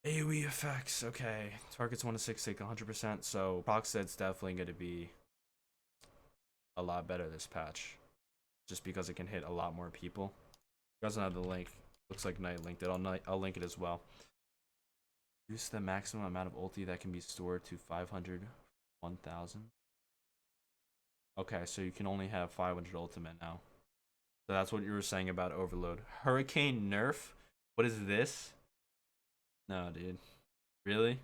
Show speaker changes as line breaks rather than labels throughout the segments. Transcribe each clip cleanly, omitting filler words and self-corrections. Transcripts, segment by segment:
AoE effects. Okay, targets 1 to 6 take 100%. So Proxet's definitely going to be a lot better this patch, just because it can hit a lot more people. If you guys don't have the link, looks like Knight linked it. I'll link it as well. Reduce the maximum amount of ulti that can be stored to 500, 1000. Okay, so you can only have 500 ultimate now. So that's what you were saying about overload. Hurricane nerf? What is this? No, dude. Really?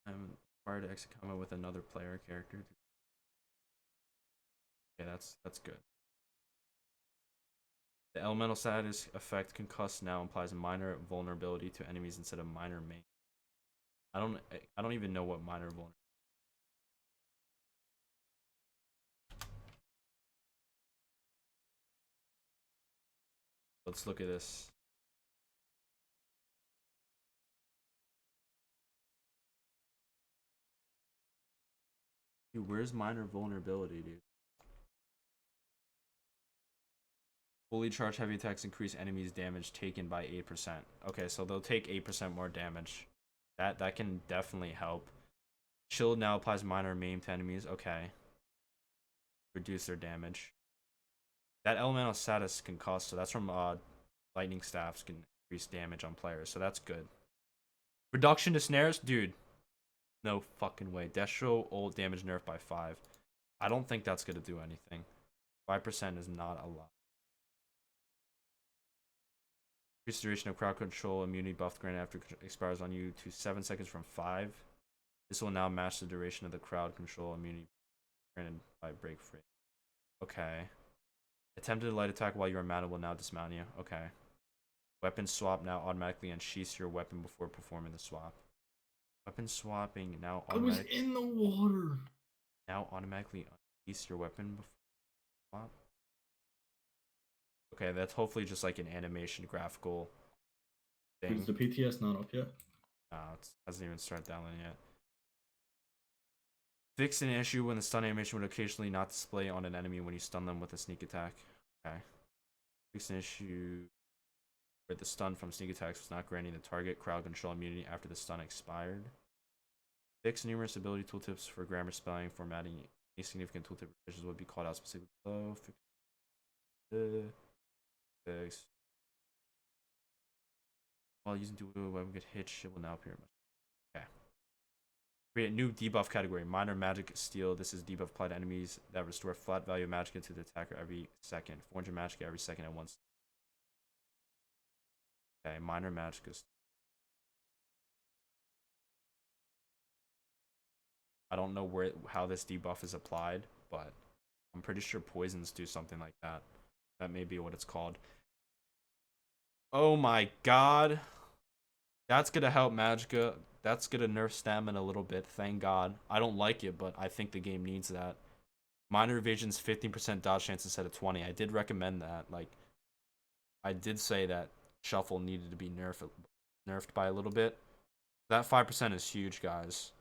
I'm required to exit combat with another player character. Okay, that's good. The elemental status effect concuss now implies a minor vulnerability to enemies instead of minor main. I don't even know what minor vulnerability. Let's look at this. Dude, where's minor vulnerability, dude? Fully charged heavy attacks increase enemies' damage taken by 8%. Okay, so they'll take 8% more damage. That can definitely help. Shield now applies minor maim to enemies. Okay. Reduce their damage. That elemental status can cost, so that's from lightning staffs can increase damage on players, so that's good. Reduction to snares? Dude. No fucking way. Destro ult damage nerf by 5. I don't think that's gonna do anything. 5% is not a lot. Increase duration of crowd control immunity buff granted after expires on you to 7 seconds from 5. This will now match the duration of the crowd control immunity granted by break free. Okay. Attempted light attack while you are mounted will now dismount you. Okay. Weapon swap now automatically unsheaths your weapon before performing the swap. Weapon swapping now
automatically. I was in the water.
Now automatically unsheaths your weapon before swap. Okay, that's hopefully just like an animation graphical thing.
Is the PTS not up yet?
No, it hasn't even started downloading yet. Fix an issue when the stun animation would occasionally not display on an enemy when you stun them with a sneak attack. Okay. Fix an issue where the stun from sneak attacks was not granting the target crowd control immunity after the stun expired. Fix numerous ability tooltips for grammar, spelling, formatting. Any significant tooltip revisions would be called out specifically below. Fix. While using dual weapon get hit, shit will now appear. Okay. Create a new debuff category. Minor magic steal. This is debuff applied to enemies that restore flat value of magic to the attacker every second. 400 magic every second at once. Okay, minor magic is. I don't know how this debuff is applied, but I'm pretty sure poisons do something like that. That may be what it's called. Oh my god. That's gonna help Magicka. That's gonna nerf stamina a little bit, thank god. I don't like it, but I think the game needs that. Minor evasion's 15% dodge chance instead of 20. I did recommend that. Like, I did say that Shuffle needed to be nerfed by a little bit. That 5% is huge, guys.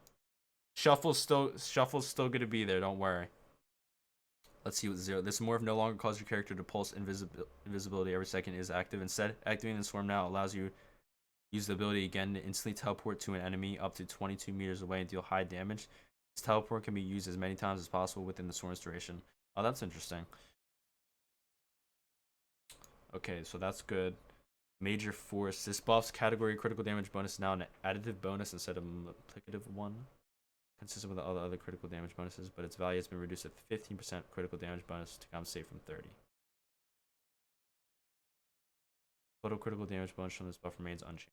Shuffle's still gonna be there, don't worry. Let's see what 0. This morph no longer causes your character to pulse invisibility every second is active. Instead, activating the swarm now allows you to use the ability again to instantly teleport to an enemy up to 22 meters away and deal high damage. This teleport can be used as many times as possible within the swarm's duration. Oh, that's interesting. Okay, so that's good. Major force. This buff's category critical damage bonus is now an additive bonus instead of a multiplicative one. Consistent with all the other critical damage bonuses, but its value has been reduced to 15% critical damage bonus to compensate from 30. Total critical damage bonus from this buff remains unchanged.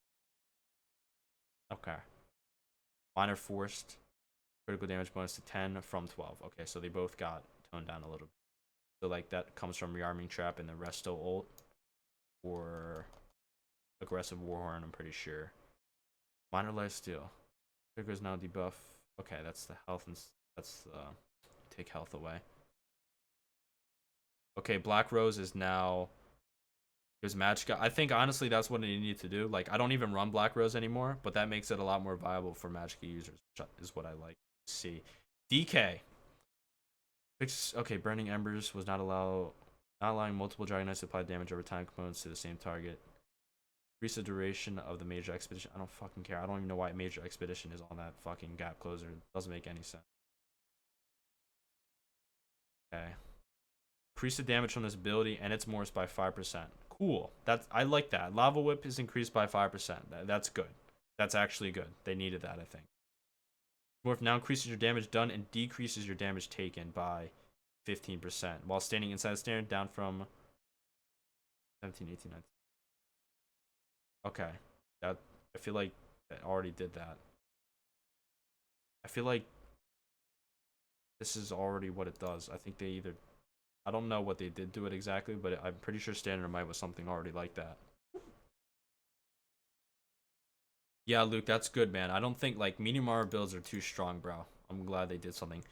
Okay. Minor forced. Critical damage bonus to 10 from 12. Okay, so they both got toned down a little bit. So, like, that comes from Rearming Trap and the Resto ult. Or Aggressive Warhorn, I'm pretty sure. Minor Lifesteal. Triggers now debuff. Okay, that's the health and that's take health away. Okay, Black Rose is now there's Magicka. I think honestly that's what you need to do. Like I don't even run Black Rose anymore, but that makes it a lot more viable for Magicka users, which is what I like to see. DK. Okay, Burning Embers was not allowed Not allowing multiple Dragonknights to apply damage over time components to the same target. Increase the duration of the major expedition. I don't fucking care. I don't even know why major expedition is on that fucking gap closer. It doesn't make any sense. Okay. Increase the damage from this ability and its morphs by 5%. Cool. I like that. Lava Whip is increased by 5%. That's good. That's actually good. They needed that, I think. Morph now increases your damage done and decreases your damage taken by 15% while standing inside the stand down from 17, 18, 19. Okay. I feel like that already did that. I feel like this is already what it does. I think they either... I don't know what they did to it exactly, but I'm pretty sure Standard Might was something already like that. Yeah, Luke, that's good, man. I don't think, like, medium armor builds are too strong, bro. I'm glad they did something.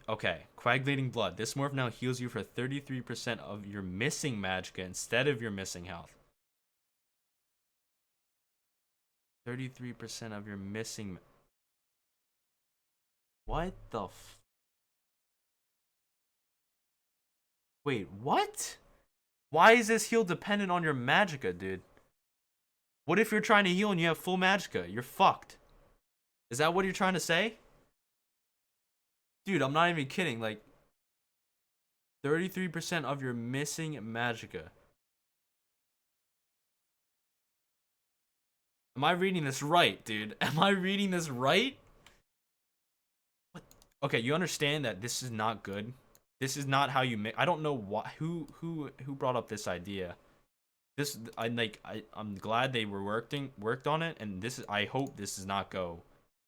Okay, Coagulating Blood. This morph now heals you for 33% of your missing magicka instead of your missing health. 33% of your missing... What the f... Wait, what? Why is this heal dependent on your magicka, dude? What if you're trying to heal and you have full magicka? You're fucked. Is that what you're trying to say? Dude, I'm not even kidding. Like, 33% of your missing magicka. Am I reading this right, dude? Am I reading this right? What? Okay, you understand that this is not good. This is not how you make. I don't know why. Who brought up this idea? I'm glad they were worked on it, and this is. I hope this does not go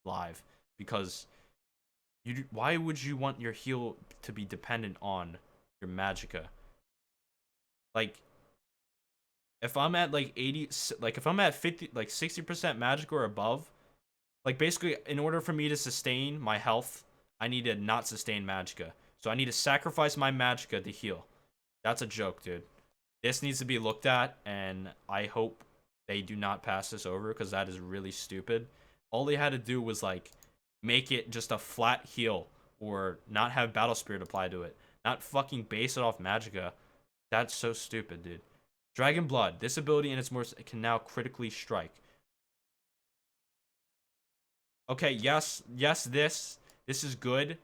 live because why would you want your heal to be dependent on your magicka? Like, if I'm at like 80, like if I'm at 50, like 60% magicka or above, like basically in order for me to sustain my health, I need to not sustain magicka. So I need to sacrifice my magicka to heal. That's a joke, dude. This needs to be looked at, and I hope they do not pass this over because that is really stupid. All they had to do was like make it just a flat heal or not have Battle Spirit apply to it. Not fucking base it off magicka. That's so stupid, dude. Dragon Blood. This ability and its morphs can now critically strike. Okay, yes, this is good.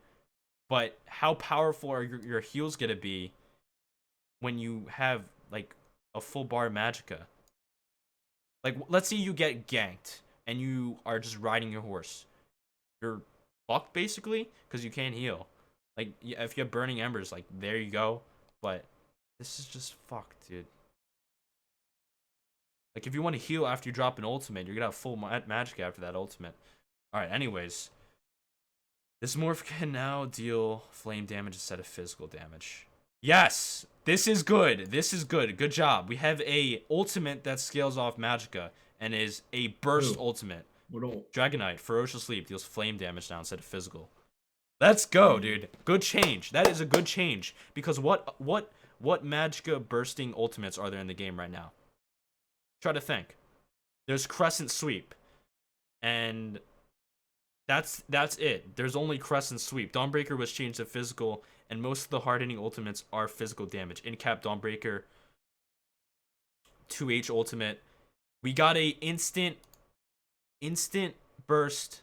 But how powerful are your heals gonna be when you have like a full bar magicka? Like, let's say you get ganked and you are just riding your horse. You're fucked basically because you can't heal. Like, if you have burning embers, like there you go. But this is just fucked, dude. Like, if you want to heal after you drop an ultimate, you're gonna have full magicka after that ultimate. All right. Anyways. This morph can now deal flame damage instead of physical damage. Yes! This is good. This is good. Good job. We have a ultimate that scales off magicka and is a burst ultimate. Dragonknight, Ferocious Leap, deals flame damage now instead of physical. Let's go, dude. Good change. That is a good change. Because what magicka bursting ultimates are there in the game right now? Try to think. There's Crescent Sweep. And... That's it. There's only Crescent Sweep. Dawnbreaker was changed to physical, and most of the hard-hitting ultimates are physical damage. Incap Dawnbreaker, 2H ultimate. We got a instant burst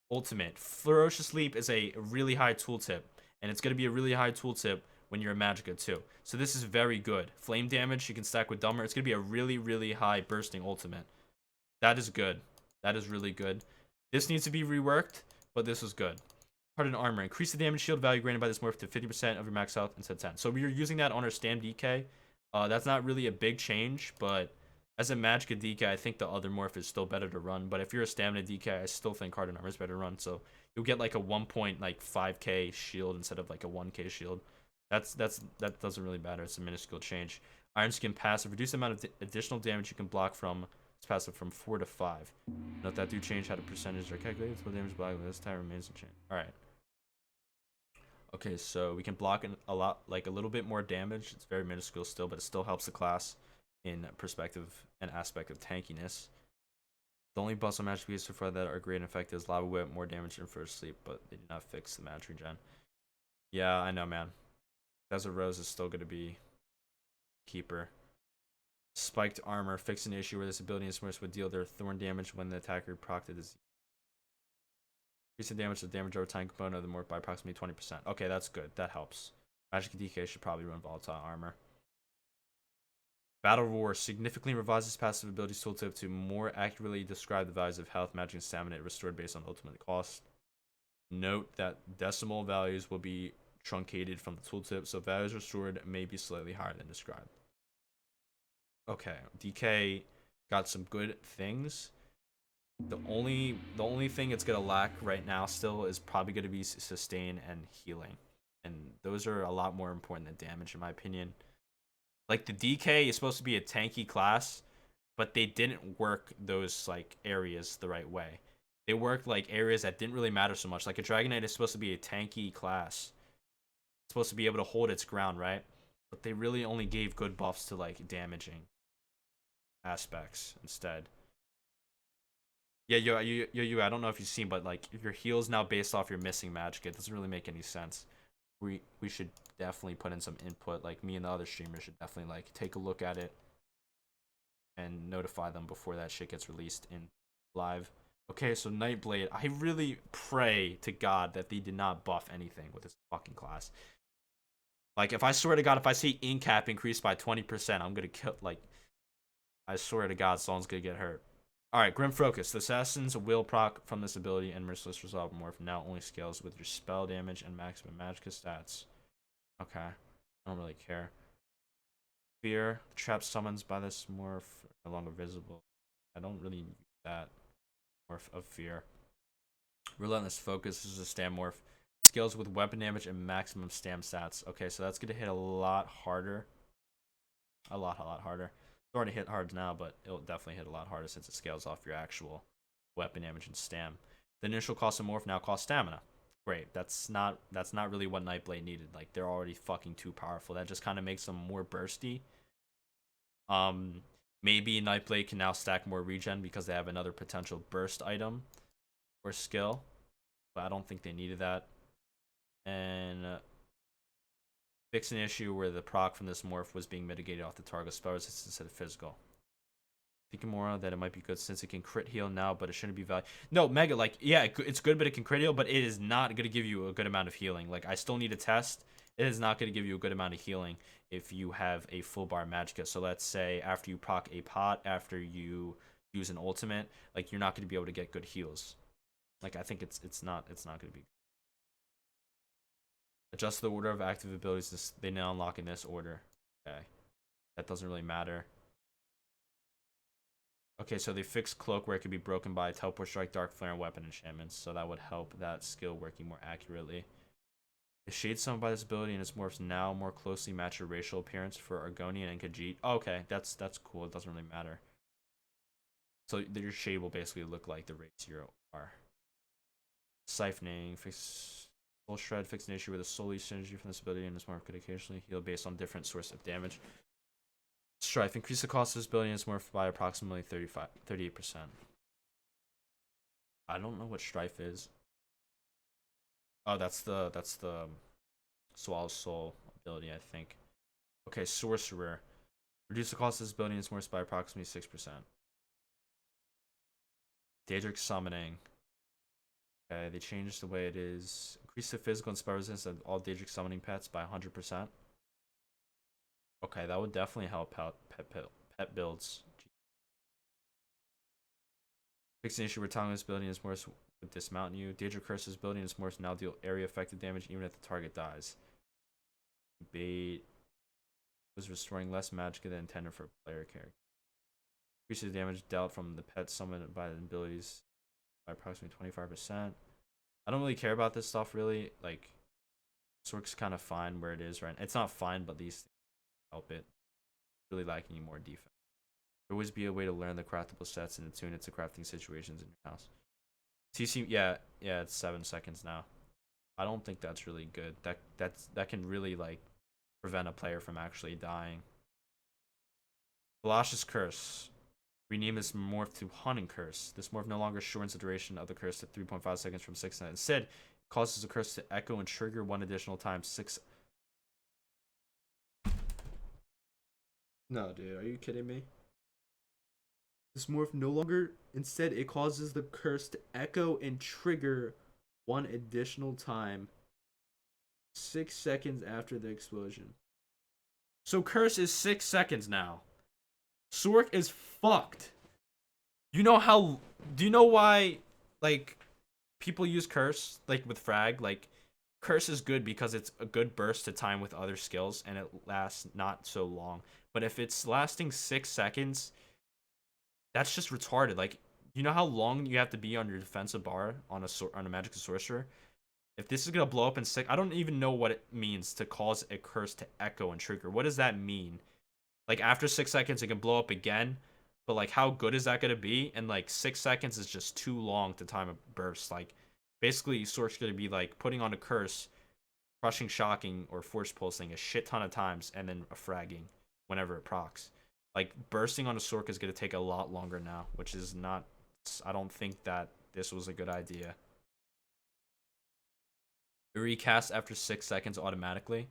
ultimate. Ferocious Leap is a really high tooltip, and it's going to be a really high tooltip when you're a magicka too. So this is very good. Flame damage you can stack with Dumber. It's going to be a really, really high bursting ultimate. That is good. That is really good. This needs to be reworked, but this was good. Hardened Armor. Increase the damage shield value granted by this morph to 50% of your max health instead of 10. So we are using that on our Stam DK. That's not really a big change, but as a magicka DK, I think the other morph is still better to run. But if you're a Stamina DK, I still think Hardened Armor is better to run. So you'll get like a 1.5k shield instead of like a 1k shield. That doesn't really matter. It's a minuscule change. Iron Skin passive. Reduce the amount of additional damage you can block from... It's passive from 4 to 5. Note that do change how the percentage are calculated. Full damage block this time remains unchanged. Alright. Okay, so we can block a little bit more damage. It's very minuscule still, but it still helps the class in perspective and aspect of tankiness. The only buffs on magic beasts so far that are great and effective is Lava Whip, more damage than First Sleep, but they did not fix the magic regen. Yeah, I know, man. Desert Rose is still going to be Keeper. Spiked armor. Fix an issue where this ability and smurfs would deal their thorn damage when the attacker procced is. Increase the damage over time component of the morph by approximately 20%. Okay, that's good. That helps. Magic DK should probably run volatile armor. Battle Roar significantly revises passive abilities tooltip to more accurately describe the values of health, magic, and stamina restored based on ultimate cost. Note that decimal values will be truncated from the tooltip, so values restored may be slightly higher than described. Okay, DK got some good things. The only thing it's gonna lack right now still is probably gonna be sustain and healing, and those are a lot more important than damage in my opinion. Like the DK is supposed to be a tanky class, but they didn't work those like areas the right way. They worked like areas that didn't really matter so much. Like a Dragonknight is supposed to be a tanky class. It's supposed to be able to hold its ground, right? But they really only gave good buffs to like damaging aspects instead. Yeah, yo, I don't know if you've seen, but like if your heal's now based off your missing magic, it doesn't really make any sense. We should definitely put in some input. Like me and the other streamers should definitely like take a look at it and notify them before that shit gets released in live. Okay, so Nightblade, I really pray to God that they did not buff anything with this fucking class. Like if I swear to God, if I see ink cap increased by 20%, I'm gonna kill. Like I swear to God, someone's gonna get hurt. Alright, Grim Focus. The Assassin's will proc from this ability and Merciless Resolve Morph now only scales with your spell damage and maximum magicka stats. Okay. I don't really care. Fear. Trap summons by this morph are no longer visible. I don't really use that morph of fear. Relentless Focus is a stam morph. Scales with weapon damage and maximum stam stats. Okay, so that's gonna hit a lot harder. A lot harder. It's already hit hard now, but it'll definitely hit a lot harder since it scales off your actual weapon damage and stam. The initial cost of morph now costs stamina. Great. That's not really what Nightblade needed. Like they're already fucking too powerful. That just kind of makes them more bursty. Maybe Nightblade can now stack more regen because they have another potential burst item or skill, but I don't think they needed that. And fix an issue where the proc from this morph was being mitigated off the target spell resistance instead of physical. Thinking more that it might be good since it can crit heal now, but it shouldn't be value. No, Mega, like, yeah, it's good, but it can crit heal, but it is not going to give you a good amount of healing. Like, I still need a test. It is not going to give you a good amount of healing if you have a full bar magicka. So let's say after you proc a pot, after you use an ultimate, like, you're not going to be able to get good heals. Like, I think it's not going to be good. Adjust the order of active abilities. They now unlock in this order. Okay. That doesn't really matter. Okay, so they fixed Cloak where it could be broken by Teleport Strike, Dark Flare, and Weapon Enchantments. So that would help that skill working more accurately. The Shade summoned by this ability and its morphs now more closely match your racial appearance for Argonian and Khajiit. Oh, okay, that's cool. It doesn't really matter. So your shade will basically look like the race you are. Siphoning. Fix Soul Shred. Fix an issue with a soul synergy from this ability and this morph could occasionally heal based on different source of damage. Strife. Increase the cost of this ability and its morph by approximately 38%. I don't know what Strife is. Oh, that's the Swallow's Soul ability, I think. Okay, Sorcerer. Reduce the cost of this ability and its morph by approximately 6%. Daedric Summoning. Okay, they changed the way it is. Increase the physical and spell resistance of all Daedric Summoning pets by 100%. Okay, that would definitely help out pet builds. Fix an issue where Tonga's ability and its morphs would dismount you. Daedric Curse's ability and its morphs now deal area affected damage even if the target dies. Bait was restoring less magic than intended for a player character. Increases the damage dealt from the pet summoned by the abilities by approximately 25%. I don't really care about this stuff really. Like, this works kind of fine where it is right now. It's not fine, but these things help it. Really lacking any more defense. There always be a way to learn the craftable sets and attune it to crafting situations in your house. TC, yeah, it's 7 seconds now. I don't think that's really good. That can really like prevent a player from actually dying. Velocious Curse. Rename this morph to Hunting Curse. This morph no longer shortens the duration of the curse to 3.5 seconds from 6 seconds. Instead, it causes the curse to echo and trigger one additional time. No, dude, are you kidding me? This morph no longer. Instead, it causes the curse to echo and trigger one additional time 6 seconds after the explosion. So curse is 6 seconds now. Sork is fucked. You know how? Do you know why? Like people use curse like with frag. Like curse is good because it's a good burst to time with other skills and it lasts not so long. But if it's lasting 6 seconds, that's just retarded. Like you know how long you have to be on your defensive bar on a magic sorcerer. If this is gonna blow up in six, I don't even know what it means to cause a curse to echo and trigger. What does that mean? Like after 6 seconds, it can blow up again, but like how good is that gonna be? And like 6 seconds is just too long to time a burst. Like basically, Sork's gonna be like putting on a curse, crushing, shocking, or force pulsing a shit ton of times, and then a fragging whenever it procs. Like bursting on a Sork is gonna take a lot longer now, which is not. I don't think that this was a good idea. It recasts after 6 seconds automatically.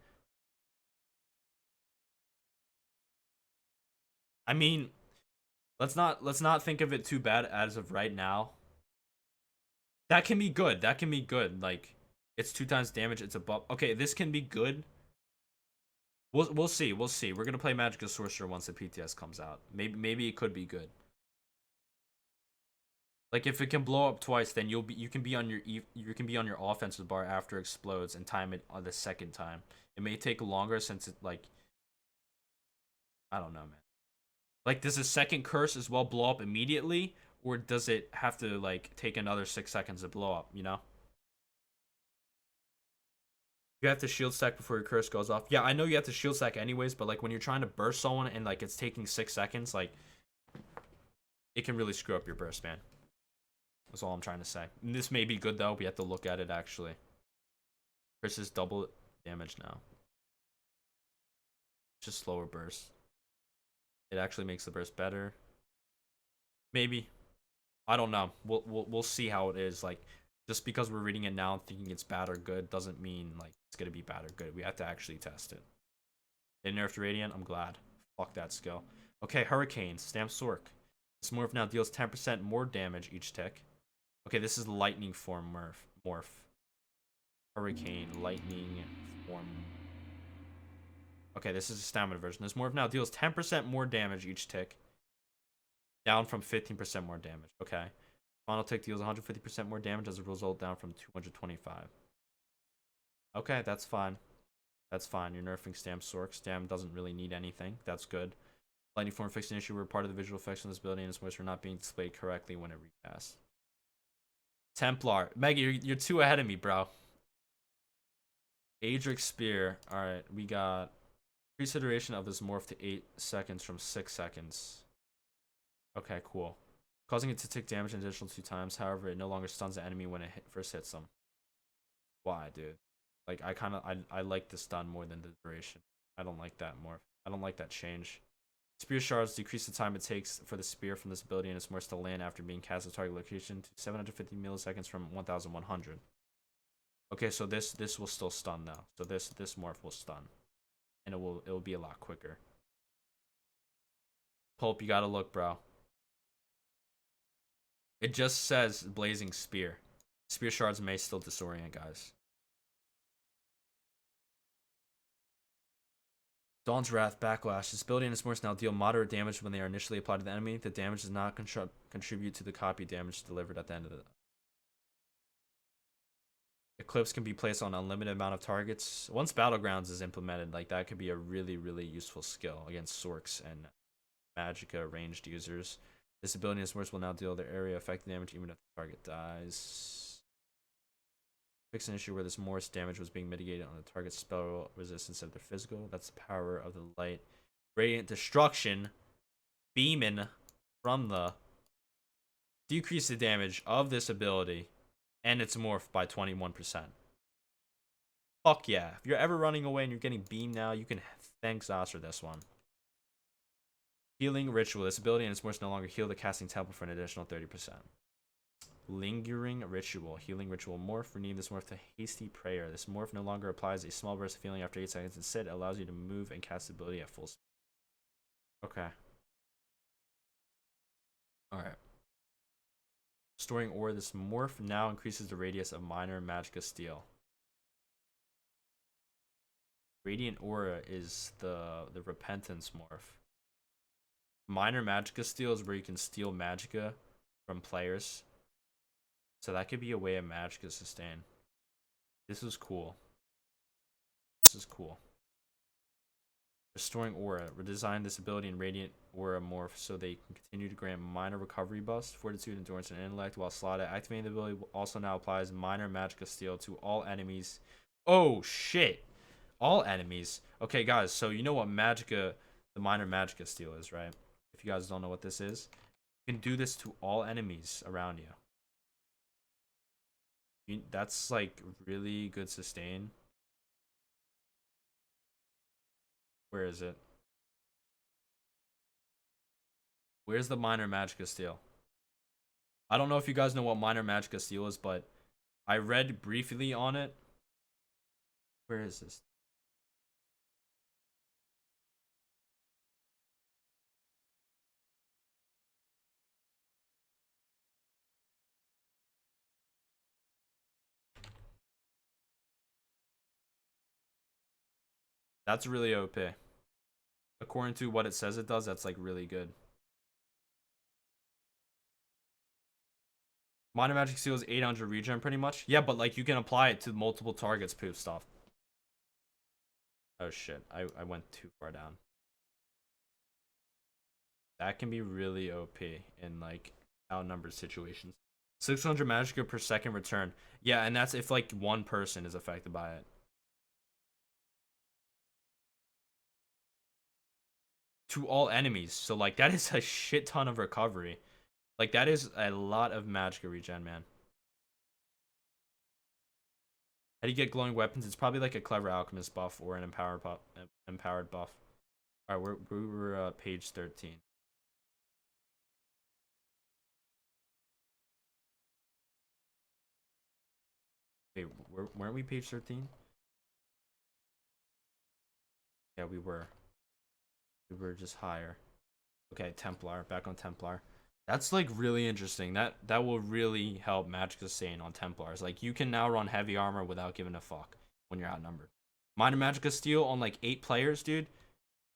I mean, let's not think of it too bad as of right now. That can be good. That can be good. Like it's 2 times damage. It's a buff. Okay, this can be good. We'll see. We'll see. We're gonna play Magic the Sorcerer once the PTS comes out. Maybe it could be good. Like if it can blow up twice, then you can be on your offensive bar after it explodes and time it on the second time. It may take longer since it like I don't know, man. Like does a second curse as well blow up immediately, or does it have to like take another 6 seconds to blow up? You know. You have to shield stack before your curse goes off. Yeah, I know you have to shield stack anyways, but like when you're trying to burst someone and like it's taking 6 seconds, like it can really screw up your burst, man. That's all I'm trying to say. And this may be good though. We have to look at it actually. Curse is double damage now. Just slower burst. It actually makes the burst better. Maybe. I don't know. We'll see how it is. Like just because we're reading it now and thinking it's bad or good doesn't mean like it's gonna be bad or good. We have to actually test it. They nerfed Radiant. I'm glad. Fuck that skill. Okay, Hurricane. Stamp Sork. This morph now deals 10% more damage each tick. Okay, this is the Lightning form morph. Hurricane, Lightning form. Okay, this is a stamina version. This morph now deals 10% more damage each tick. Down from 15% more damage. Okay. Final tick deals 150% more damage as a result, down from 225. Okay, that's fine. That's fine. You're nerfing Stamp Sork. Stam doesn't really need anything. That's good. Lightning form fixed an issue where part of the visual effects on this ability and its moisture not being displayed correctly when it recasts. Templar. Maggie, you're too ahead of me, bro. Adric Spear. Alright, we got increased iteration of this morph to 8 seconds from 6 seconds. Okay, cool. Causing it to take damage an additional 2 times. However, it no longer stuns the enemy when it first hits them. Why, dude? Like, I like the stun more than the duration. I don't like that morph. I don't like that change. Spear shards decrease the time it takes for the spear from this ability and its morphs to land after being cast at target location to 750 milliseconds from 1100. Okay, so this will still stun now. So this morph will stun, and it will be a lot quicker. Pulp, you gotta look, bro. It just says blazing spear. Spear shards may still disorient, guys. Dawn's Wrath Backlash. This ability and its morphs now deal moderate damage when they are initially applied to the enemy. The damage does not contribute to the copy damage delivered at the end of the. Eclipse can be placed on an unlimited amount of targets. Once Battlegrounds is implemented, like that could be a really, really useful skill against Sorks and Magicka ranged users. This ability and its morphs will now deal their area affecting damage even if the target dies. Fix an issue where this Morse damage was being mitigated on the target's spell resistance of their physical. That's the power of the light. Radiant Destruction. Beaming from the. Decrease the damage of this ability and its morph by 21%. Fuck yeah. If you're ever running away and you're getting beamed now, you can thank Zos for this one. Healing Ritual. This ability and its morphs no longer heal the casting temple for an additional 30%. Lingering Ritual. Healing Ritual morph. Rename this morph to Hasty Prayer. This morph no longer applies a small burst of healing after 8 seconds. Instead, it allows you to move and cast the ability at full speed. Okay. Alright. Storing ore, this morph now increases the radius of minor magicka steel. Radiant aura is the repentance morph. Minor magicka steel is where you can steal magicka from players. So that could be a way of magicka sustain. This is cool. This is cool. Restoring aura. Redesign this ability in radiant aura morph so they can continue to grant minor recovery buffs, fortitude, endurance, and intellect while slotted. Activating the ability also now applies minor magicka steel to all enemies. Oh shit! All enemies. Okay, guys. So you know what magicka, the minor magicka steel is, right? If you guys don't know what this is, you can do this to all enemies around you. That's like really good sustain. Where is it? Where's the minor magicka steel? I don't know if you guys know what minor magicka steel is, but I read briefly on it. Where is this? That's really OP. According to what it says it does, that's like really good. Minor magic steel is 800 regen pretty much. Yeah, but like you can apply it to multiple targets, poof stuff. Oh shit, I went too far down. That can be really OP in like outnumbered situations. 600 magicka per second return. Yeah, and that's if like one person is affected by it. To all enemies. So like that is a shit ton of recovery. Like that is a lot of magicka regen, man. How do you get glowing weapons? It's probably like a clever alchemist buff or an empowered buff. All right, we're page 13. Wait, weren't we page 13? Yeah, we were. We were just higher. Okay, Templar. Back on Templar. That's like really interesting. That will really help magic sustain on Templars. Like you can now run heavy armor without giving a fuck when you're outnumbered. Minor Magicka Steel on like 8 players, dude.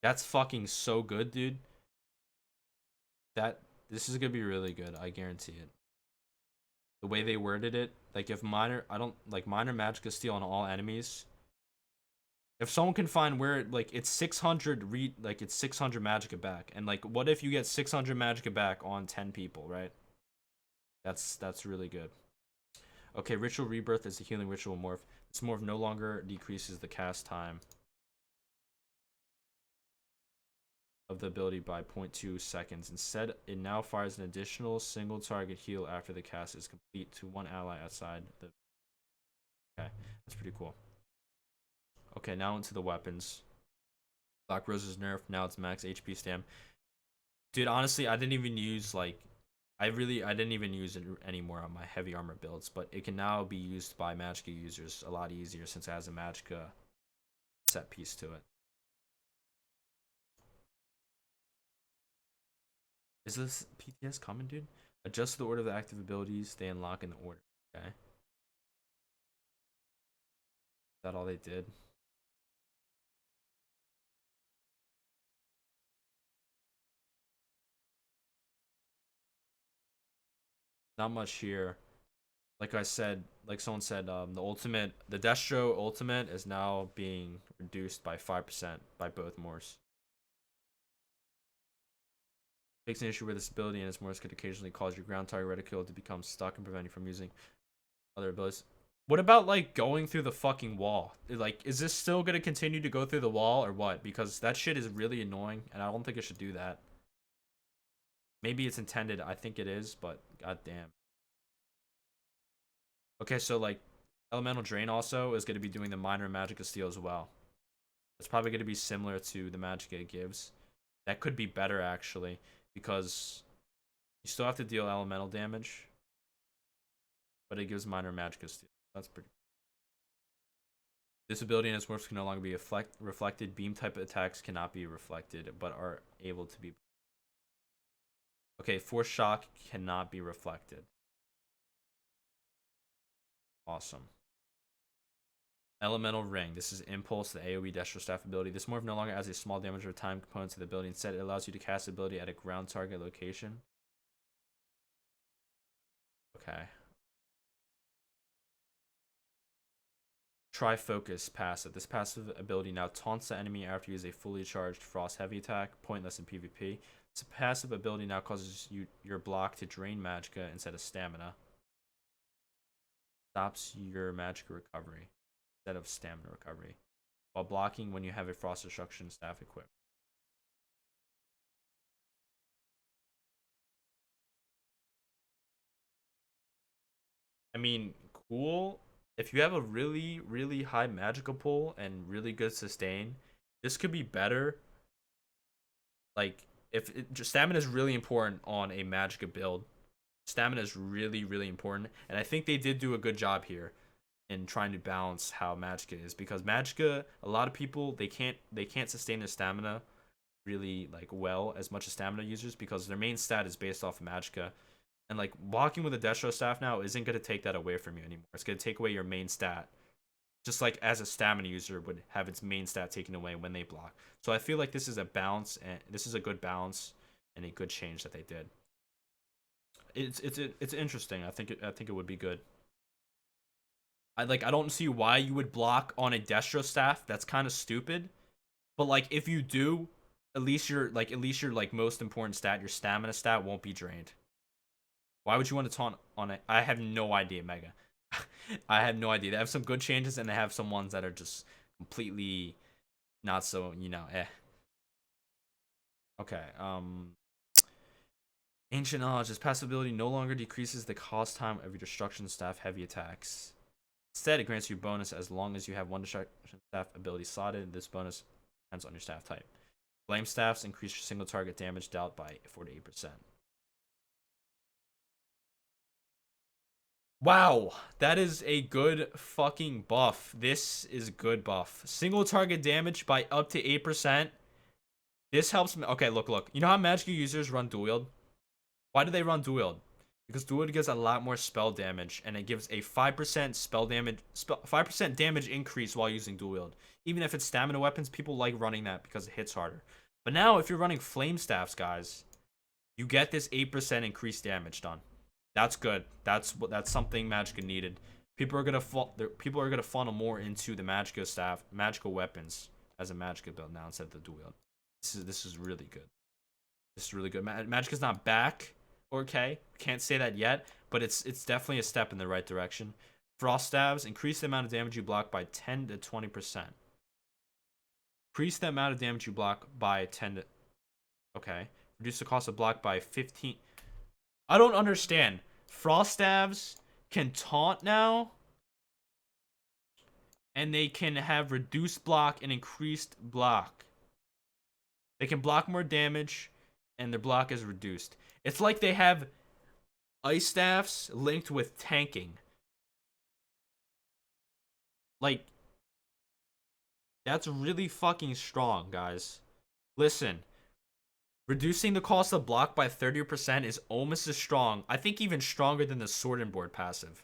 That's fucking so good, dude. This is gonna be really good. I guarantee it. The way they worded it, like if minor, I don't like minor Magicka Steel on all enemies. If someone can find where like it's 600 like it's 600 magicka back, and like what if you get 600 magicka back on 10 people, right? That's really good. Okay, ritual rebirth is a healing ritual morph. This morph no longer decreases the cast time of the ability by 0.2 seconds. Instead, it now fires an additional single target heal after the cast is complete to one ally outside the. Okay, that's pretty cool. Okay, now into the weapons. Black Rose is nerfed. Now it's max HP stam. Dude, honestly, I didn't even use like I didn't even use it anymore on my heavy armor builds, but it can now be used by Magicka users a lot easier since it has a Magicka set piece to it. Is this PTS coming, dude? Adjust the order of the active abilities they unlock in the order. Okay. Is that all they did? Not much here. Like I said, like someone said, the Destro ultimate is now being reduced by 5% by both Morse. Takes an issue where this ability and its Morse could occasionally cause your ground target reticule to become stuck and prevent you from using other abilities. What about like going through the fucking wall? Like, is this still gonna continue to go through the wall or what? Because that shit is really annoying, and I don't think it should do that. Maybe it's intended. I think it is, but goddamn. Okay, so like Elemental Drain also is going to be doing the minor Magicka Steel as well. It's probably going to be similar to the Magicka it gives. That could be better actually, because you still have to deal elemental damage, but it gives minor Magicka Steel. That's pretty. This ability and its morphs can no longer be reflected. Beam type attacks cannot be reflected, but are able to be. Okay, Force Shock cannot be reflected. Awesome. Elemental Ring. This is Impulse, the AoE Destro Staff ability. This morph no longer adds a small damage or time component to the ability. Instead, it allows you to cast the ability at a ground target location. Okay. Tri-Focus passive. This passive ability now taunts the enemy after you use a fully charged Frost Heavy attack, pointless in PvP. This passive ability now causes your block to drain magicka instead of stamina. Stops your magicka recovery instead of stamina recovery, while blocking when you have a Frost Destruction staff equipped. I mean, cool. If you have a really, really high magicka pull and really good sustain, this could be better. Like, stamina is really important on a magicka build. Stamina is really, really important, and I think they did do a good job here in trying to balance how magicka is, because magicka, a lot of people they can't sustain their stamina really like well as much as stamina users, because their main stat is based off of magicka, and like blocking with a Destro staff now isn't going to take that away from you anymore. It's going to take away your main stat, just like as a stamina user would have its main stat taken away when they block. So I feel like this is a balance, and this is a good balance and a good change that they did. It's interesting. I think it would be good. I don't see why you would block on a Destro staff. That's kind of stupid. But like if you do, at least your most important stat, your stamina stat, won't be drained. Why would you want to taunt on it? I have no idea, Mega. I have no idea. They have some good changes, and they have some ones that are just completely not so, eh. Okay, Ancient Knowledge. This passive ability no longer decreases the cost time of your Destruction Staff heavy attacks. Instead, it grants you bonus as long as you have one Destruction Staff ability slotted. This bonus depends on your staff type. Flame Staffs increase your single target damage dealt by 48%. Wow, that is a good fucking buff. This is good buff. Single target damage by up to 8%. This helps me. Okay, look. You know how magicka users run dual wield? Why do they run dual wield? Because dual wield gives a lot more spell damage, and it gives a 5% spell damage, 5% damage increase while using dual wield. Even if it's stamina weapons, people like running that because it hits harder. But now, if you're running flame staffs, guys, you get this 8% increased damage done. That's good. That's something magicka needed. People are gonna funnel more into the magicka staff, magicka weapons as a magicka build now instead of the dual wield. This is really good. This is really good. Magicka's not back. Okay, can't say that yet, but it's definitely a step in the right direction. Frost stabs increase the amount of damage you block by 10 to 20%. Increase the amount of damage you block by 10 to. Okay, reduce the cost of block by 15. I don't understand. Frost stabs can taunt now, and they can have reduced block and increased block. They can block more damage, and their block is reduced. It's like they have ice staffs linked with tanking. Like, that's really fucking strong, guys. Listen, reducing the cost of block by 30% is almost as strong. I think even stronger than the Sword and Board passive.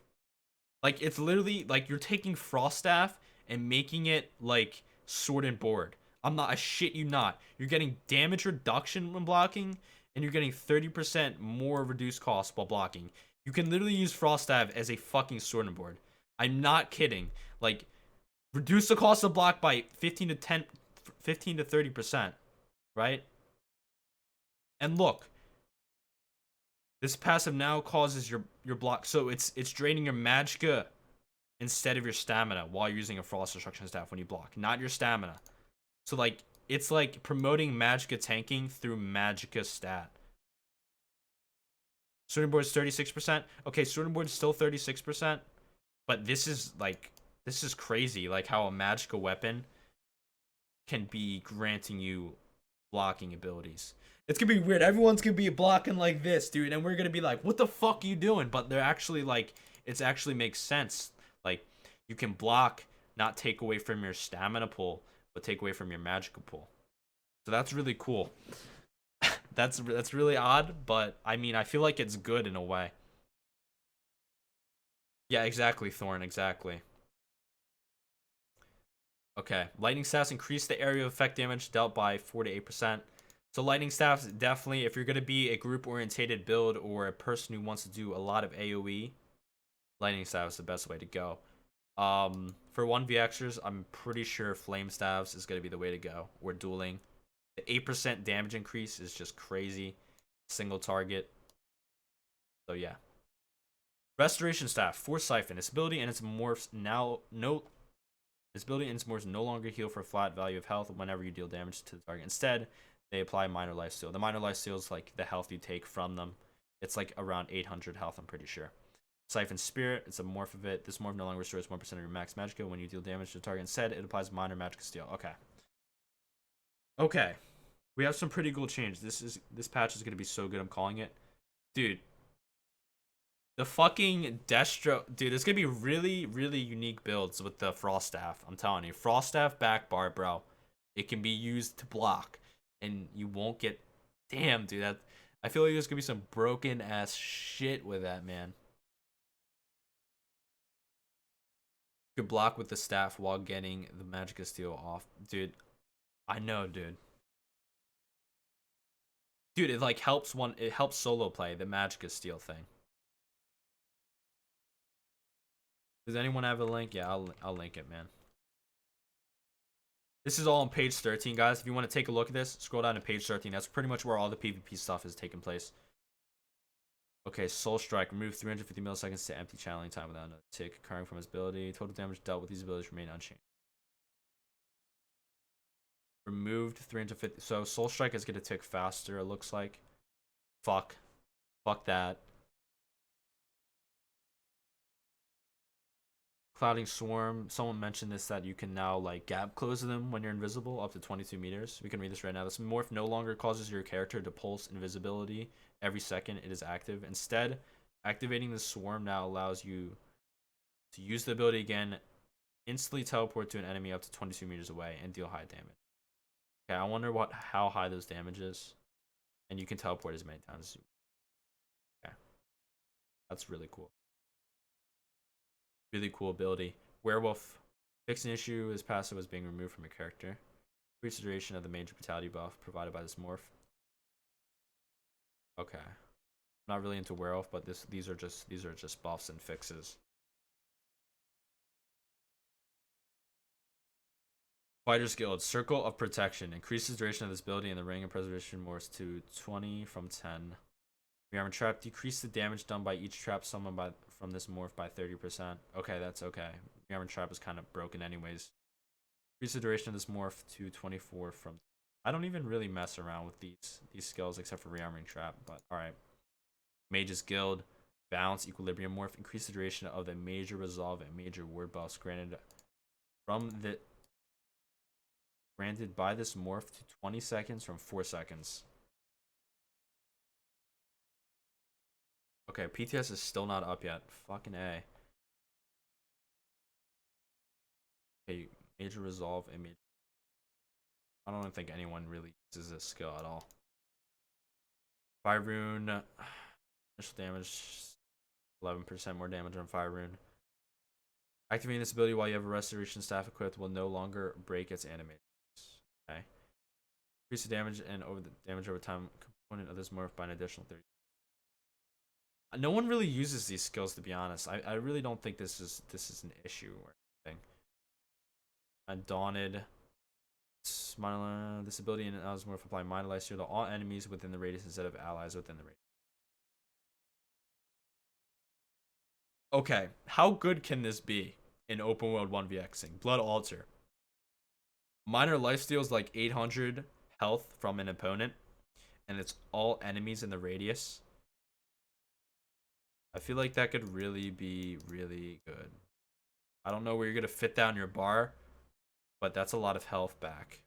Like, it's literally like you're taking Frost Staff and making it like Sword and Board. I shit you not. You're getting damage reduction when blocking, and you're getting 30% more reduced cost while blocking. You can literally use Frost Staff as a fucking Sword and Board. I'm not kidding. Like, reduce the cost of block by 15 to 30%, right? And look, this passive now causes your block, so it's draining your magicka instead of your stamina while you're using a Frost Destruction Staff when you block, not your stamina. So like, it's like promoting magicka tanking through magicka stat. Sword and Board is 36%. Okay, Sword and Board is still 36%, but this is crazy. Like how a magicka weapon can be granting you blocking abilities. It's gonna be weird. Everyone's gonna be blocking like this, dude, and we're gonna be like, "What the fuck are you doing?" But they're actually like, it actually makes sense. Like, you can block not take away from your stamina pool, but take away from your magical pool. So that's really cool. That's really odd, but I mean, I feel like it's good in a way. Yeah, exactly, Thorn, exactly. Okay, lightning staffs increase the area of effect damage dealt by 4 to 8%. So lightning staffs, definitely, if you're going to be a group-orientated build or a person who wants to do a lot of AoE, lightning staff is the best way to go. For 1vxers, I'm pretty sure flame staffs is going to be the way to go, or dueling. The 8% damage increase is just crazy. Single target. So yeah. Restoration staff, Force Siphon. Its ability and its morphs no longer heal for a flat value of health whenever you deal damage to the target. Instead, they apply minor lifesteal. The minor lifesteal is like the health you take from them. It's like around 800 health, I'm pretty sure. Siphon Spirit, it's a morph of it. This morph no longer restores 1% of your max magicka when you deal damage to the target. Instead, it applies minor magicka steal. Okay. Okay. We have some pretty cool change. This patch is gonna be so good, I'm calling it. Dude. The fucking Destro, dude, there's gonna be really, really unique builds with the Frost Staff. I'm telling you. Frost Staff back bar, bro. It can be used to block. And you won't get, damn, dude, that, I feel like there's gonna be some broken ass shit with that, man. Could block with the staff while getting the magicka steal off. Dude, I know, dude. Dude, it like helps it helps solo play the magicka steal thing. Does anyone have a link? Yeah, I'll link it, man. This is all on page 13, guys. If you want to take a look at this, scroll down to page 13. That's pretty much where all the PvP stuff is taking place. Okay, Soul Strike. Remove 350 milliseconds to empty channeling time without another tick occurring from his ability. Total damage dealt with these abilities remain unchanged. Removed 350. So Soul Strike is gonna tick faster, it looks like. Fuck that. Clouding Swarm. Someone mentioned this, that you can now like gap close them when you're invisible up to 22 meters. We can read this right now. This morph no longer causes your character to pulse invisibility every second it is active. Instead, activating the swarm now allows you to use the ability again, instantly teleport to an enemy up to 22 meters away and deal high damage. Okay, I wonder how high those damage is. And you can teleport as many times as you want. Okay. That's really cool. Really cool ability. Werewolf. Fix an issue. His passive was being removed from your character. Increase the duration of the major brutality buff provided by this morph. Okay. I'm not really into werewolf, but these are just buffs and fixes. Fighter's Guild. Circle of Protection. Increases duration of this ability and the ring of preservation morphs to 20 from 10. Rearmor Trap. Decrease the damage done by each trap summoned from this morph by 30%. Okay, that's okay. Rearmor Trap is kind of broken anyways. Increase the duration of this morph to 24 from... I don't even really mess around with these skills except for Rearmoring Trap, but alright. Mage's Guild. Balance Equilibrium Morph. Increase the duration of the major resolve and major word buffs granted by this morph to 20 seconds from 4 seconds. Okay, PTS is still not up yet. Fucking A. Okay, major resolve and major... I don't think anyone really uses this skill at all. Fire Rune. Initial damage. 11% more damage on Fire Rune. Activating this ability while you have a restoration staff equipped will no longer break its animations. Okay. Increase the damage and damage over time component of this morph by an additional 30. No one really uses these skills, to be honest. I really don't think this is an issue or anything. Undaunted. This ability allows morph apply minor lifesteal to all enemies within the radius instead of allies within the radius. Okay, how good can this be in open world 1vxing? Blood Altar. Minor lifesteal is like 800 health from an opponent, and it's all enemies in the radius. I feel like that could really be really good. I don't know where you're going to fit down your bar, but that's a lot of health back.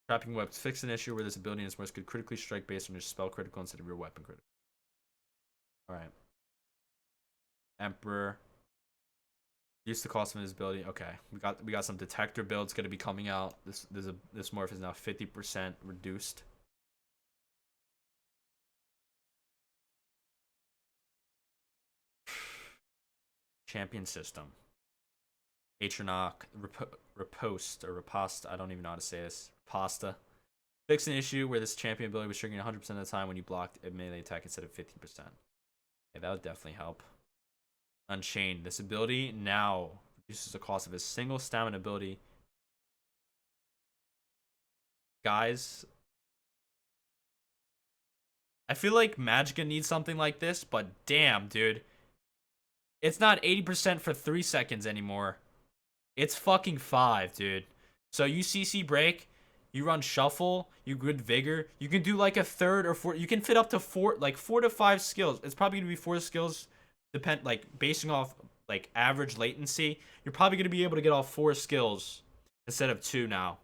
Trapping Webs. Fix an issue where this ability in its morph could critically strike based on your spell critical instead of your weapon critical. Alright. Emperor. Reduce the cost of invisibility. Okay, we got some detector builds gonna be coming out. This morph is now 50% reduced. Champion system. Atronach, Riposte or Riposte. I don't even know how to say this. Pasta. Fix an issue where this champion ability was triggering 100% of the time when you blocked a melee attack instead of 15%. Yeah, that would definitely help. Unchained. This ability now reduces the cost of a single stamina ability. Guys, I feel like Magicka needs something like this, but damn, dude. It's not 80% for 3 seconds anymore. It's fucking 5, dude. So you CC break, you run shuffle, you good vigor, you can do like a third or four. You can fit up to 4 to 5 skills. It's probably gonna be 4 skills, basing off like average latency. You're probably gonna be able to get all 4 skills instead of 2 now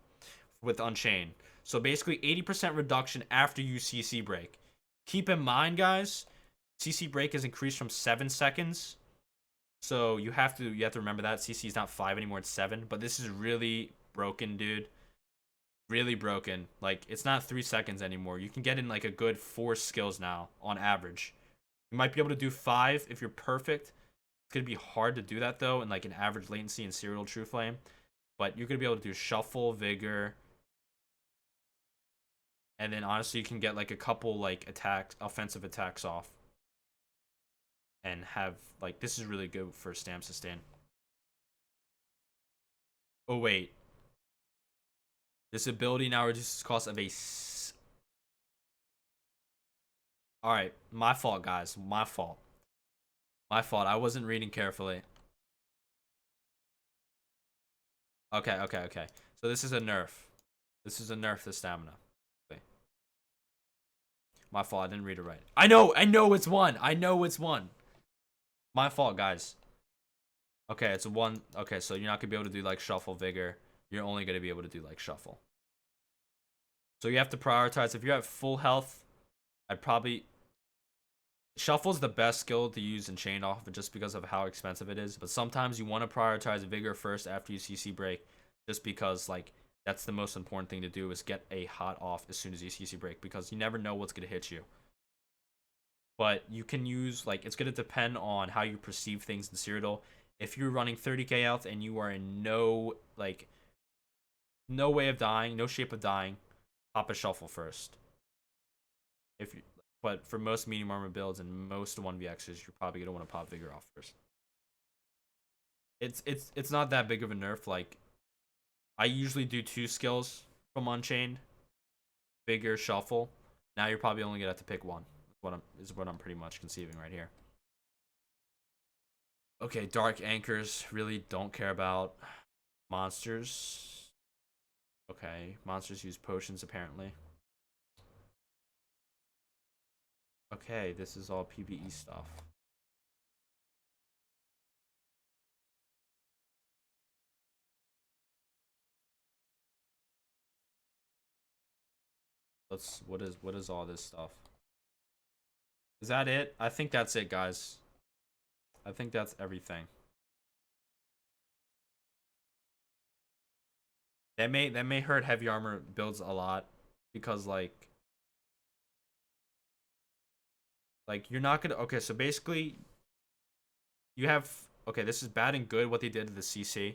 with Unchained. So basically 80% reduction after you CC break. Keep in mind, guys, CC break is increased from 7 seconds. So you have to remember that CC is not 5 anymore, it's 7. But this is really broken, dude. Really broken. Like, it's not 3 seconds anymore. You can get in like a good 4 skills now on average. You might be able to do 5 if you're perfect. It's gonna be hard to do that though in like an average latency and serial true flame. But you're gonna be able to do shuffle, vigor, and then honestly you can get like a couple like offensive attacks off. And have like, this is really good for stam sustain. Oh wait, this ability now reduces the cost of a all right, my fault, guys. My fault. I wasn't reading carefully. Okay. So this is a nerf. This is a nerf to stamina. Okay. My fault. I didn't read it right. I know it's 1. I know it's 1. My fault, guys. Okay, it's a 1. Okay, so you're not gonna be able to do like shuffle, vigor. You're only gonna be able to do like shuffle. So you have to prioritize. If you're at full health, I'd probably shuffle's the best skill to use and chain off, just because of how expensive it is. But sometimes you want to prioritize vigor first after you CC break, just because like that's the most important thing to do is get a hot off as soon as you CC break, because you never know what's gonna hit you. But you can use like, it's gonna depend on how you perceive things in Cyrodiil. If you're running 30k health and you are in no way of dying, no shape of dying, pop a shuffle first. But for most medium armor builds and most 1vx's, you're probably gonna want to pop vigor off first. It's not that big of a nerf. Like, I usually do 2 skills from Unchained, vigor, shuffle. Now you're probably only gonna have to pick 1. Is what I'm pretty much conceiving right here. Okay, dark anchors, really don't care about. Monsters. Okay, monsters use potions apparently. Okay, this is all PvE stuff. What is all this stuff? Is that it? I think that's it, guys. I think that's everything. That may hurt heavy armor builds a lot, because like you're not gonna, okay, so basically you have, okay, this is bad and good what they did to the CC.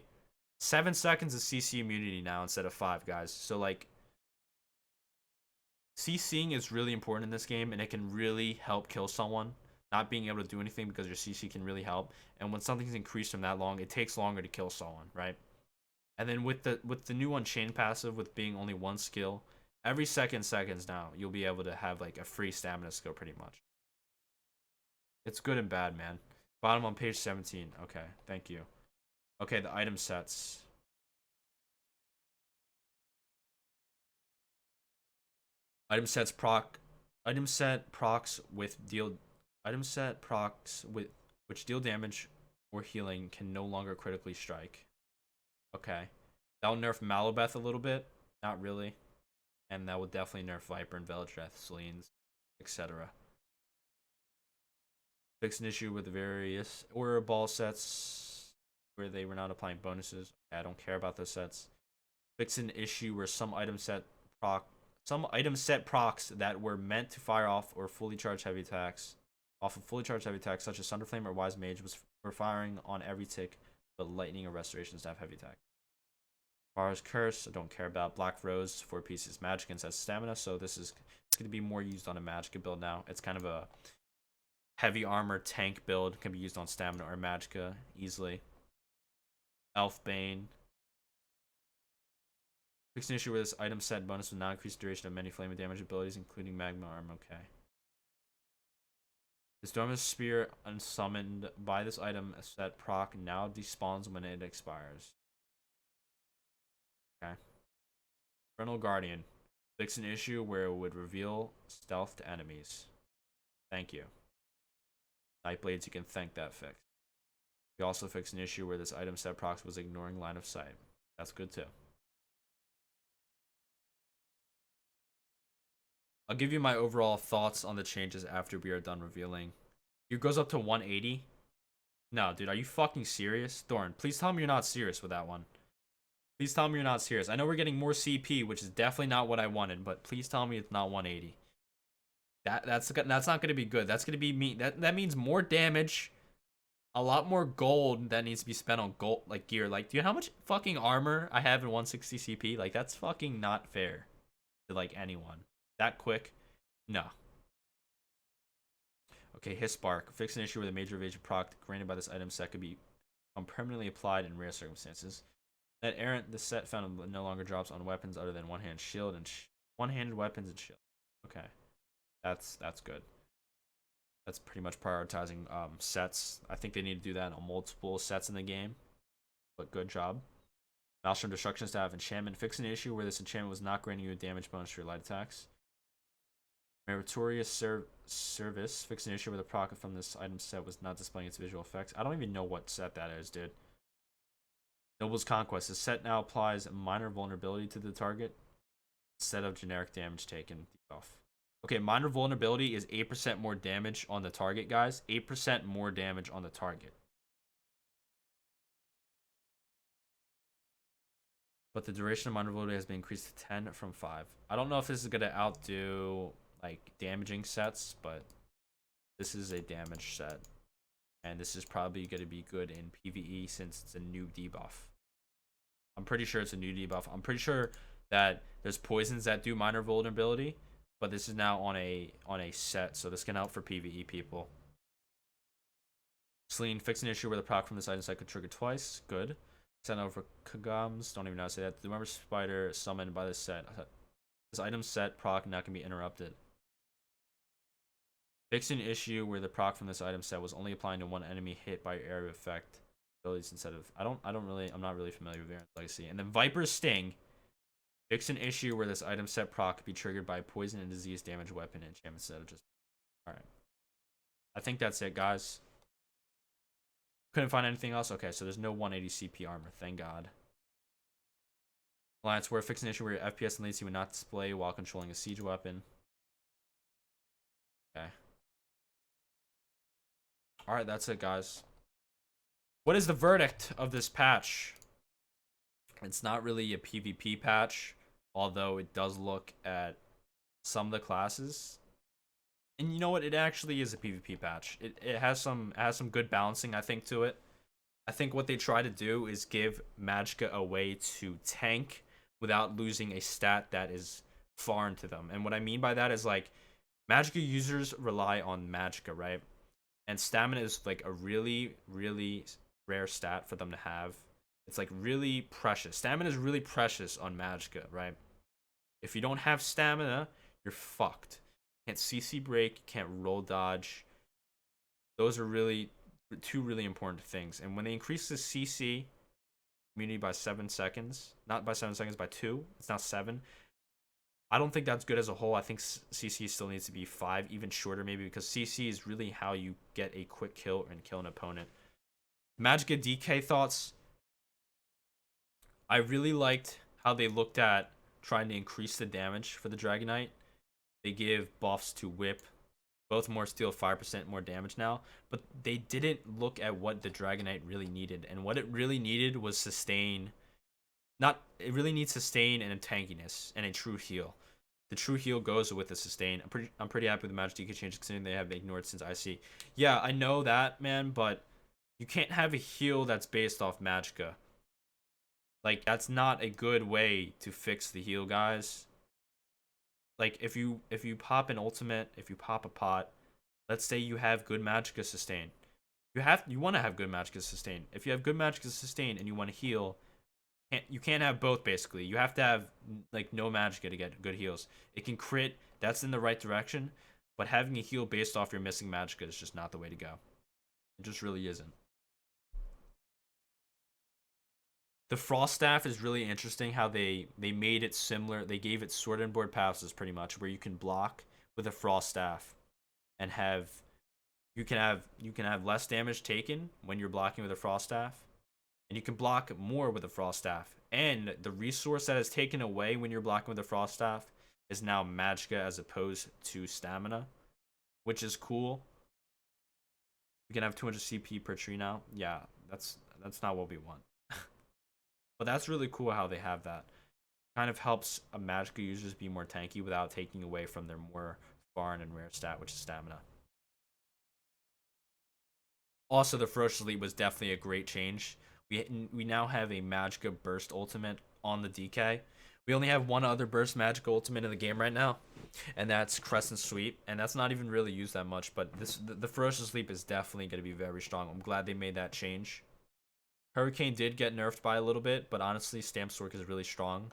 7 seconds of CC immunity now instead of 5, guys. So like, CCing is really important in this game, and it can really help kill someone. Not being able to do anything because your CC can really help. And when something's increased from that long, it takes longer to kill someone, right? And then with the new Unchained passive, with being only 1 skill, every seconds now, you'll be able to have like a free stamina skill pretty much. It's good and bad, man. Bottom on page 17. Okay, thank you. Okay, the item sets. Item set procs with deal. Item set procs with which deal damage or healing can no longer critically strike. Okay, that'll nerf Malobeth a little bit. Not really, and that will definitely nerf Viper and Veldreth, Selene, etc. Fix an issue with various order ball sets. where they were not applying bonuses. Okay, I don't care about those sets. Fix an issue where some item set procs that were meant to fire off or fully charged heavy attacks off of fully charged heavy attacks such as Thunderflame or Wise Mage were firing on every tick, but lightning or restorations to have heavy attack. Bars Curse, I don't care about. Black Rose, 4 pieces. Magicans has stamina, so it's going to be more used on a Magicka build now. It's kind of a heavy armor tank build, can be used on stamina or Magicka easily. Elfbane. Fix an issue where this item set bonus with not increased duration of many flame damage abilities, including Magma Arm. Okay. This Dormant Spear unsummoned by this item set proc now despawns when it expires. Okay. Infernal Guardian. Fix an issue where it would reveal stealth to enemies. Thank you. Nightblades, you can thank that fix. We also fixed an issue where this item set proc was ignoring line of sight. That's good too. I'll give you my overall thoughts on the changes after we are done revealing. It goes up to 180. No, dude, are you fucking serious? Thorn, please tell me you're not serious with that one. Please tell me you're not serious. I know we're getting more CP, which is definitely not what I wanted, but please tell me it's not 180. That's not going to be good. That's going to be me. That means more damage, a lot more gold that needs to be spent on gold like gear. Like, do you know how much fucking armor I have in 160 CP? Like, that's fucking not fair to like anyone. That quick? No. Okay, Hissbark. Fix an issue where the major evasion proc granted by this item set could be permanently applied in rare circumstances. That errant, the set found no longer drops on weapons other than one-handed shield and one-handed weapons and shield. Okay, that's good. That's pretty much prioritizing sets. I think they need to do that on multiple sets in the game. But good job. Maelstrom Destruction Staff enchantment. Fix an issue where this enchantment was not granting you a damage bonus for your light attacks. Meritorious Service. Fix an issue where the proc from this item set was not displaying its visual effects. I don't even know what set that is, dude. Noble's Conquest. The set now applies minor vulnerability to the target instead of generic damage taken debuff. Okay, minor vulnerability is 8% more damage on the target, guys. 8% more damage on the target. But the duration of minor vulnerability has been increased to 10 from 5. I don't know if this is going to outdo like damaging sets, but this is a damage set. And this is probably going to be good in PvE since it's a new debuff. I'm pretty sure it's a new debuff. I'm pretty sure that there's poisons that do minor vulnerability, but this is now on a set, so this can help for PvE people. Celine, fix an issue where the proc from this item set could trigger twice. Good. Send over Kagams. Don't even know how to say that. The member spider summoned by this set. This item set proc now can be interrupted. Fix an issue where the proc from this item set was only applying to one enemy hit by your area of effect abilities instead of I'm not really familiar with Variant Legacy. And then Viper's Sting. Fix an issue where this item set proc could be triggered by a poison and disease damage weapon enchantment instead of just. Alright. I think that's it, guys. Couldn't find anything else? Okay, so there's no 180 CP armor, thank God. Alliance War. Fix an issue where your FPS and latency would not display while controlling a siege weapon. Okay. Alright, that's it, guys. What is the verdict of this patch? It's not really a PvP patch, although it does look at some of the classes. And you know what? It actually is a PvP patch. It has some good balancing, I think, to it. I think what they try to do is give Magicka a way to tank without losing a stat that is foreign to them. And what I mean by that is, like, Magicka users rely on Magicka, right? And stamina is like a really, really rare stat for them to have. It's like really precious. Stamina is really precious on Magicka, right? If you don't have stamina, you're fucked. Can't CC break, can't roll dodge. Those are really two really important things. And when they increase the CC immunity by 7 seconds, not by 7 seconds, by 2, it's now 7. I don't think that's good as a whole. I think CC still needs to be 5, even shorter maybe, because CC is really how you get a quick kill and kill an opponent. Magicka DK thoughts. I really liked how they looked at trying to increase the damage for the Dragonknight. They give buffs to whip, Both more steel, 5% more damage now. But they didn't look at what the Dragonknight really needed. And what it really needed was sustain. It really needs sustain and a tankiness and a true heal. The true heal goes with the sustain. I'm pretty happy with the Magic DK change considering they have ignored since IC. Yeah, I know that, man, but you can't have a heal that's based off Magicka. Like, that's not a good way to fix the heal, guys. Like, if you pop an ultimate, if you pop a pot, let's say you have good Magicka sustain. You want to have good Magicka sustain. If you have good Magicka sustain and you want to heal, you can't have both, basically. You have to have like no Magicka to get good heals. It can crit, that's in the right direction, but having a heal based off your missing Magicka is just not the way to go. It just really isn't. The Frost Staff is really interesting how they made it similar. They gave it sword and board passes pretty much, where you can block with a Frost Staff and you can have less damage taken when you're blocking with a Frost Staff, and you can block more with a Frost Staff. And the resource that is taken away when you're blocking with a Frost Staff is now Magicka as opposed to stamina, which is cool. You can have 200 CP per tree now. Yeah, that's not what we want. But that's really cool how they have that. Kind of helps a Magicka users be more tanky without taking away from their more foreign and rare stat, which is stamina. Also, the Ferocious Elite was definitely a great change. We now have a Magicka burst ultimate on the DK. We only have one other burst Magicka ultimate in the game right now, and that's Crescent Sweep, and that's not even really used that much, but the Ferocious Leap is definitely going to be very strong. I'm glad they made that change. Hurricane did get nerfed by a little bit, but honestly, Stamp Stork is really strong.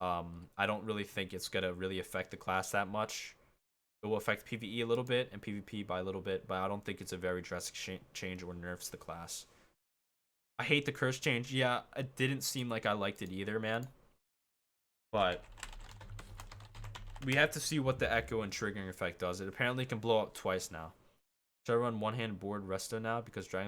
I don't really think it's going to really affect the class that much. It will affect PvE a little bit and PvP by a little bit, but I don't think it's a very drastic change or nerfs the class. I hate the curse change. Yeah, it didn't seem like I liked it either, man. But we have to see what the echo and triggering effect does. It apparently can blow up twice now. Should I run one-hand board resto now because Dragon